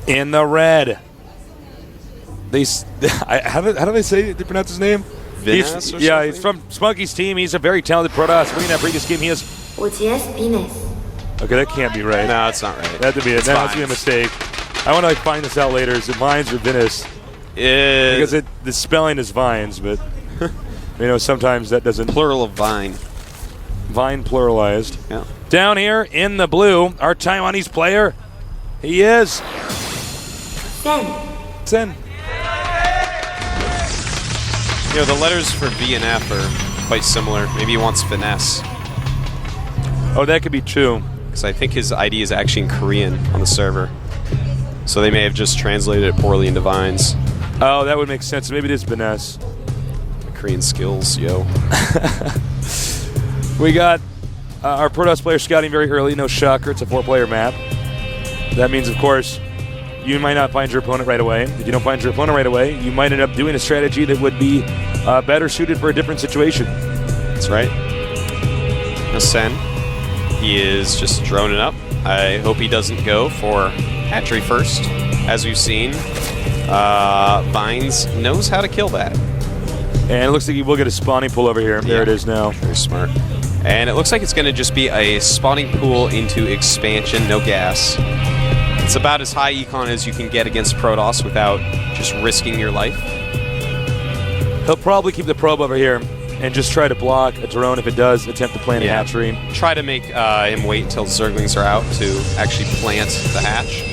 in the red. How do they pronounce his name? Venus he's from Spunky's team. He's a very talented Protoss. In that previous game, he has... Okay, that can't be right. No, it's not right. That has to be a mistake. I want to find this out later. Is it Vines or Venus? Because the spelling is Vines, but sometimes that doesn't... Plural of Vine. Vine pluralized. Yeah. Down here in the blue, our Taiwanese player, he is... Sen. The letters for V and F are quite similar. Maybe he wants finesse. Oh, that could be true. Because I think his ID is actually in Korean on the server. So they may have just translated it poorly into Vines. Oh, that would make sense. Maybe it is finesse. Korean skills, yo. We got our Protoss player scouting very early. No shocker. It's a 4-player map. That means, of course, you might not find your opponent right away. If you don't find your opponent right away, you might end up doing a strategy that would be better suited for a different situation. That's right. Now Sen, he is just droning up. I hope he doesn't go for hatchery first. As we've seen, Vines knows how to kill that. And it looks like he will get a spawning pool over here. There it is now. Very smart. And it looks like it's going to just be a spawning pool into expansion, no gas. It's about as high econ as you can get against Protoss without just risking your life. He'll probably keep the probe over here and just try to block a drone if it does attempt to plant a hatchery. Try to make him wait until the Zerglings are out to actually plant the hatch.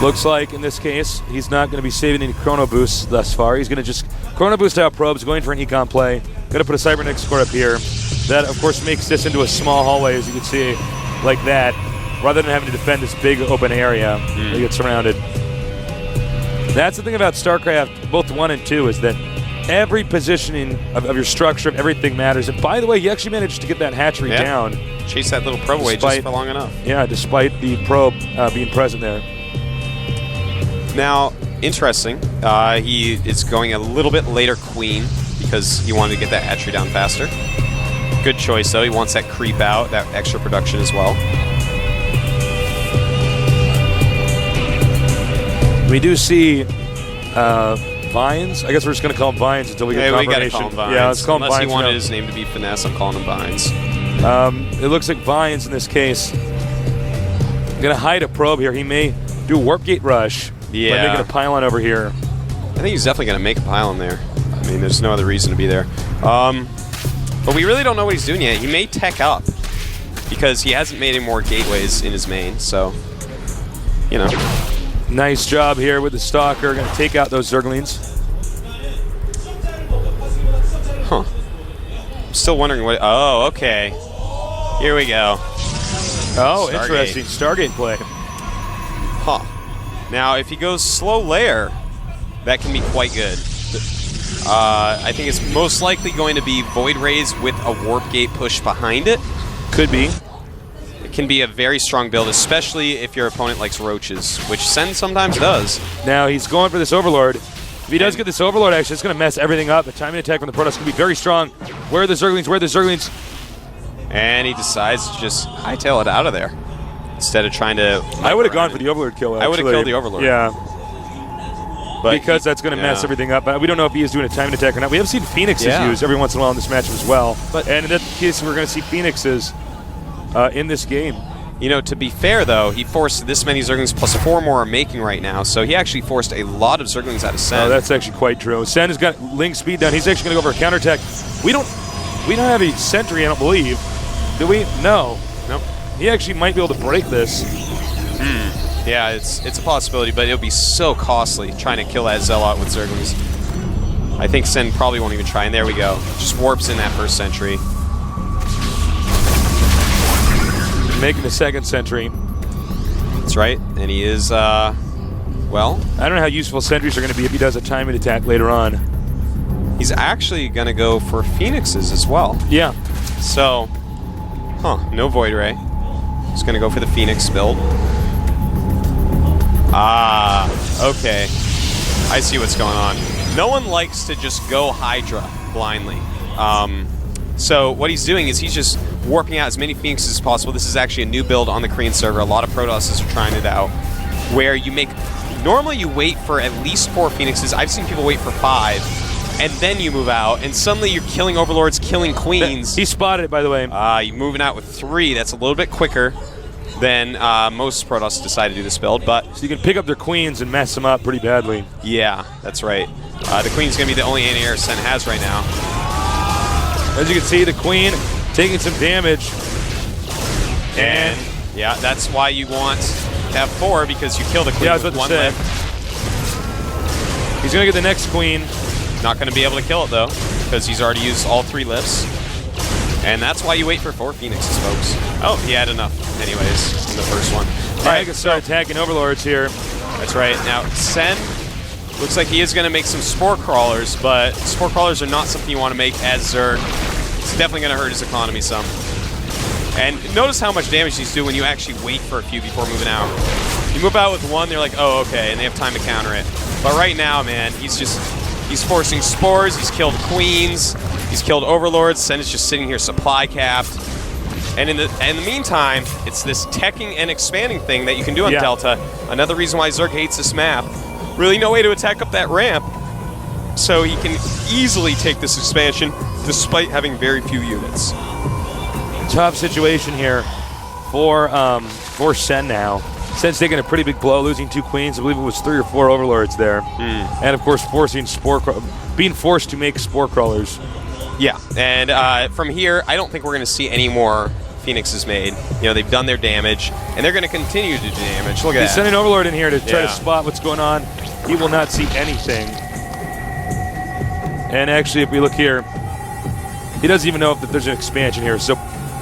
Looks like in this case he's not going to be saving any chrono boosts thus far. He's going to just chrono boost out probes, going for an econ play. Going to put a cybernetics core up here. That of course makes this into a small hallway, as you can see, like that. Rather than having to defend this big open area, they get surrounded. That's the thing about StarCraft, both 1 and 2, is that every positioning of your structure, of everything matters. And by the way, you actually managed to get that hatchery down. Chase that little probe away just for long enough. Yeah, despite the probe being present there. Now, interesting, he is going a little bit later Queen because he wanted to get that hatchery down faster. Good choice, though. He wants that creep out, that extra production as well. We do see Vines. I guess we're just going to call them Vines until we get confirmation. We got to call them Vines. Yeah, let's call them Vines. Unless he wanted his name to be Finesse, I'm calling him Vines. It looks like Vines in this case. Going to hide a probe here. He may do a warp gate rush by making a pylon over here. I think he's definitely going to make a pylon there. I mean, there's no other reason to be there. But we really don't know what he's doing yet. He may tech up because he hasn't made any more gateways in his main, so, you know. Nice job here with the Stalker. Going to take out those Zerglings. Huh. I'm still wondering what... Oh, okay. Here we go. Oh, Stargate. Interesting. Stargate play. Huh. Now, if he goes slow layer, that can be quite good. I think it's most likely going to be Void Rays with a Warp Gate push behind it. Could be. It can be a very strong build, especially if your opponent likes roaches, which Sen sometimes does. Now, he's going for this Overlord. If he does get this Overlord, actually, it's going to mess everything up. The timing attack from the Protoss can be very strong. Where are the Zerglings? Where are the Zerglings? And he decides to just hightail it out of there instead of trying to... I would have gone for the Overlord kill, actually. I would have killed the Overlord. Yeah. But because that's going to mess everything up. But we don't know if he is doing a timing attack or not. We have seen Phoenixes used every once in a while in this matchup as well. And in that case, we're going to see Phoenixes in this game. You know, to be fair, though, he forced this many Zerglings plus 4 more are making right now, so he actually forced a lot of Zerglings out of Sen. Oh, that's actually quite true. Sen has got Link speed down. He's actually going to go for a counterattack. We don't have a sentry, I don't believe. Do we? No. Nope. He actually might be able to break this. Yeah, it's a possibility, but it'll be so costly trying to kill that Zealot with Zerglings. I think Sen probably won't even try, and there we go. Just warps in that first sentry. Making the second sentry. That's right, and he is, well... I don't know how useful sentries are going to be if he does a timing attack later on. He's actually going to go for Phoenixes as well. Yeah. So, no Void Ray. He's going to go for the Phoenix build. Ah, okay. I see what's going on. No one likes to just go Hydra blindly. So what he's doing is he's just warping out as many Phoenixes as possible. This is actually a new build on the Korean server. A lot of Protosses are trying it out, where you make... Normally you wait for at least 4 Phoenixes. I've seen people wait for 5, and then you move out, and suddenly you're killing Overlords, killing Queens. He spotted it, by the way. You're moving out with 3. That's a little bit quicker than most Protoss decide to do this build, but... So you can pick up their Queens and mess them up pretty badly. Yeah, that's right. The Queen's going to be the only anti-air Sen has right now. As you can see, the Queen taking some damage. And yeah, that's why you want to have 4, because you kill the Queen with 1 lift. He's going to get the next Queen. Not going to be able to kill it, though, because he's already used all 3 lifts. And that's why you wait for 4 Phoenixes, folks. Oh, he had enough, anyways, in the first one. All right, can start attacking Overlords here. That's right. Now, Sen looks like he is going to make some Spore Crawlers, but Spore Crawlers are not something you want to make as Zerg. It's definitely going to hurt his economy some. And notice how much damage these do when you actually wait for a few before moving out. You move out with 1, they're like, oh, okay, and they have time to counter it. But right now, man, he's forcing Spores, he's killed Queens, he's killed Overlords, Sen is just sitting here supply capped. And in the meantime, it's this teching and expanding thing that you can do on Delta. Another reason why Zerg hates this map. Really no way to attack up that ramp. So he can easily take this expansion despite having very few units. Tough situation here for Sen now. Sen's taking a pretty big blow, losing 2 Queens. I believe it was 3 or 4 Overlords there. And of course, being forced to make Spore Crawlers. Yeah, and from here, I don't think we're going to see any more Phoenixes made. You know, they've done their damage, and they're going to continue to do damage. Look at that. He's sending Overlord in here to try to spot what's going on. He will not see anything. And actually, if we look here, he doesn't even know if there's an expansion here. So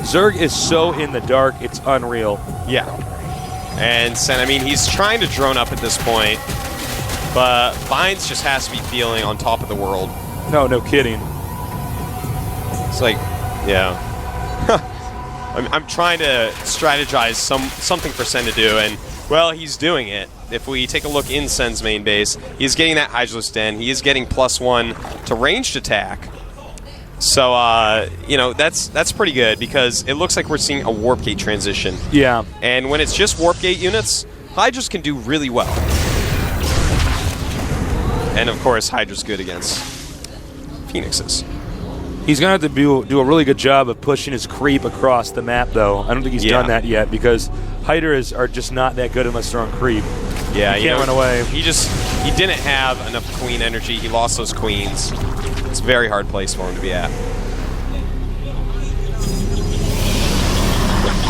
Zerg is so in the dark, it's unreal. Yeah. And Sen, I mean, he's trying to drone up at this point, but Vines just has to be feeling on top of the world. No kidding. It's like, yeah. I'm trying to strategize something for Sen to do, and, well, he's doing it. If we take a look in Sen's main base, he's getting that Hydralisk Den. He is getting +1 to ranged attack. So, you know, that's pretty good, because it looks like we're seeing a Warp Gate transition. Yeah. And when it's just Warp Gate units, Hydras can do really well. And, of course, Hydra's good against Phoenixes. He's going to have to do a really good job of pushing his creep across the map, though. I don't think he's done that yet, because Hydras are just not that good unless they're on creep. Yeah, he can't run away. He didn't have enough Queen energy. He lost those Queens. It's a very hard place for him to be at.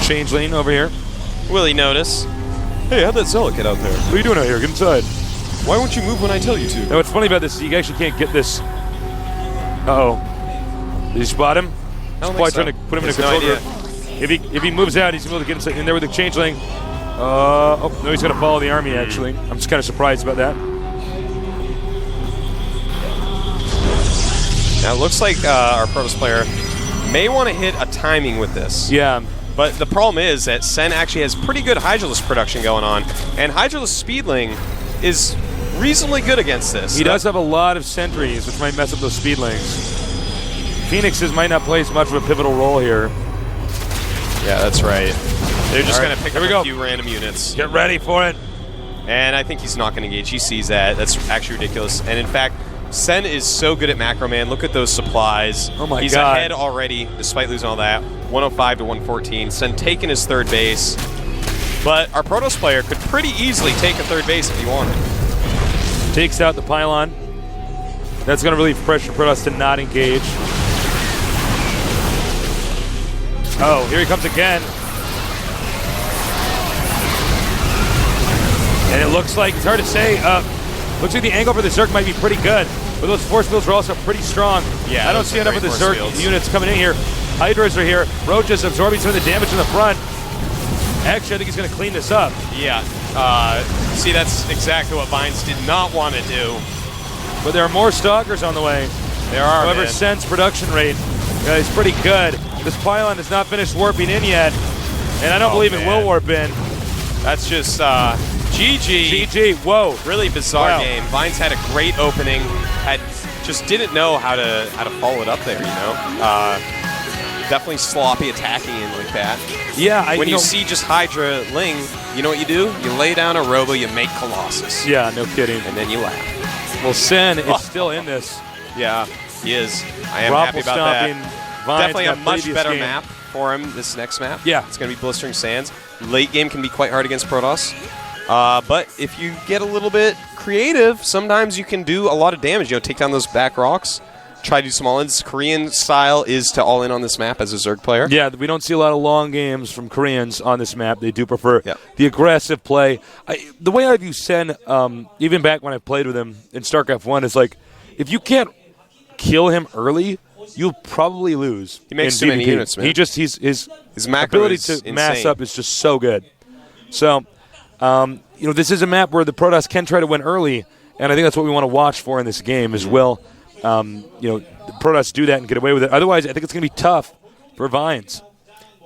Changeling over here. Will he notice? Hey, how'd that Zealot get out there? What are you doing out here? Get inside. Why won't you move when I tell you to? Now, what's funny about this is you actually can't get this. Uh-oh. Did you spot him? He's probably trying to put him in a control group. If he moves out, he's able to get in there with the Changeling. Oh, no, he's going to follow the army, actually. I'm just kind of surprised about that. Now, it looks like our Protoss player may want to hit a timing with this. Yeah. But the problem is that Sen actually has pretty good Hydralisk production going on, and Hydralisk Speedling is reasonably good against this. He does have a lot of sentries, which might mess up those Speedlings. Phoenixes might not play as much of a pivotal role here. Yeah, that's right. They're just going to pick up a few random units. Get ready for it. And I think he's not going to engage. He sees that. That's actually ridiculous. And in fact, Sen is so good at Macro Man. Look at those supplies. Oh my God. He's ahead already, despite losing all that. 105 to 114. Sen taking his 3rd base. But our Protoss player could pretty easily take a 3rd base if he wanted. Takes out the pylon. That's going to relieve pressure Protoss to not engage. Oh, here he comes again. And it looks like, it's hard to say, looks like the angle for the Zerg might be pretty good. But those force fields are also pretty strong. Yeah, I don't see enough of the Zerg units coming in here. Hydras are here. Roach is absorbing some of the damage in the front. Actually, I think he's going to clean this up. Yeah. See, that's exactly what Vines did not want to do. But there are more Stalkers on the way. There are, However, Sen's production rate is pretty good. This pylon has not finished warping in yet, and I don't believe it will warp in. That's just GG. GG. Whoa. Really bizarre game. Vines had a great opening. Just didn't know how to follow it up there. You know. definitely sloppy attacking in like that. Yeah, when you see just Hydra Ling, you know what you do? You lay down a Robo, you make Colossus. Yeah, no kidding. And then you laugh. Well, Sen is still in this. Yeah, he is. I am happy about that. Vines Definitely a much better game. map for him, this next map. Yeah. It's going to be Blistering Sands. Late game can be quite hard against Protoss. But if you get a little bit creative, sometimes you can do a lot of damage. Take down those back rocks, try to do small ends. Korean style is to all in on this map as a Zerg player. Yeah, we don't see a lot of long games from Koreans on this map. They do prefer the aggressive play. The way I view Sen, even back when I played with him in StarCraft 1, is like, if you can't kill him early, you'll probably lose. He makes too many units, man. His macro ability is to insane. mass up is just so good. So, this is a map where the Protoss can try to win early, and I think that's what we want to watch for in this game as well. The Protoss do that and get away with it. Otherwise, I think it's going to be tough for Vines.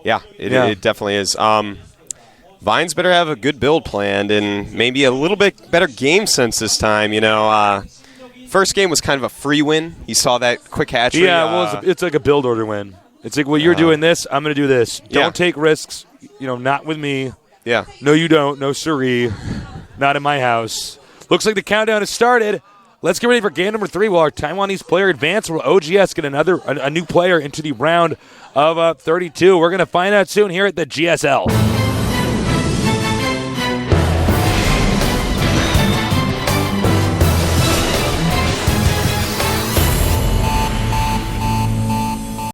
Yeah, it definitely is. Vines better have a good build planned and maybe a little bit better game sense this time. First game was kind of a free win. You saw that quick hatchery. Yeah, well, it's like a build order win. It's like, well, you're doing this, I'm going to do this. Don't take risks, not with me. Yeah. No, you don't. No, siree. Not in my house. Looks like the countdown has started. Let's get ready for game number 3 while our Taiwanese player advances. Will OGS get a new player into the round of 32? We're going to find out soon here at the GSL.